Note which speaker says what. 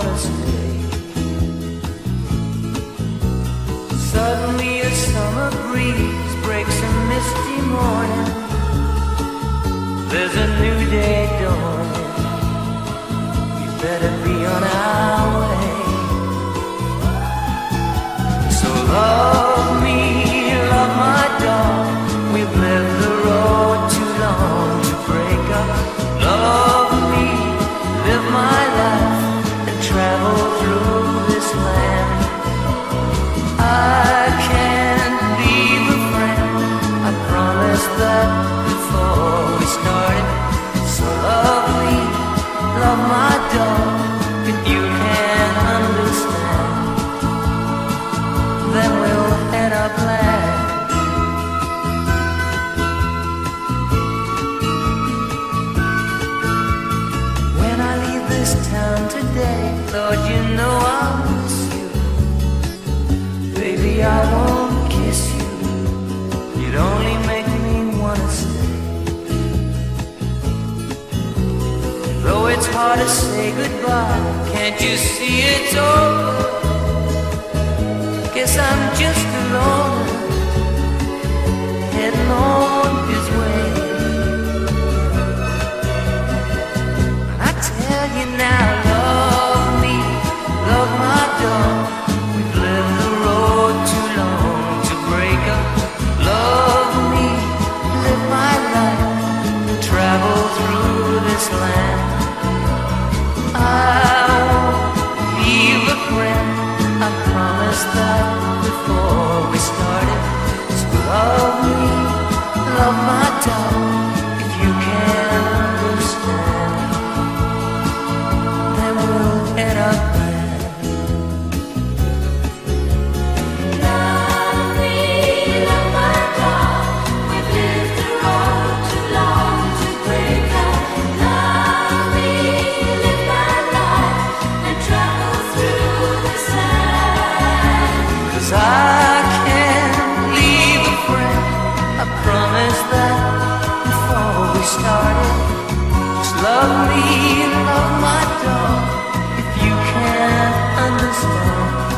Speaker 1: wanna stay. Suddenly a summer breeze breaks a misty morning. There's a new day dawning. We better be on our way. So love me, love my dog. We've lived the road too long to break up. Love me, live my life, and travel through this land. I can't leave a friend, I promised that before we started. So love me, love my dog. If you can't understand, then we'll head up land. When I leave this town today, Lord, you know I'll miss you. Baby, I won't kiss you. You'd only make me wanna stay. Though it's hard to say goodbye, can't you see it's over? Guess I'm just alone, heading on his way. I tell you now, love me, love my dog. We've lived the road too long to break up. Love me, live my life, and travel through this land. I won't leave a friend, I promised that before we started. So love me, love my dog. If you can't understand, then we'll head up land.
Speaker 2: Love me, love my dog. We've lived the road too long to break up. Love me, live my life, and travel through this land.
Speaker 1: 'Cause I can't leave a friend, I promised that before we started. Just love me, love my dog. If you can't understand,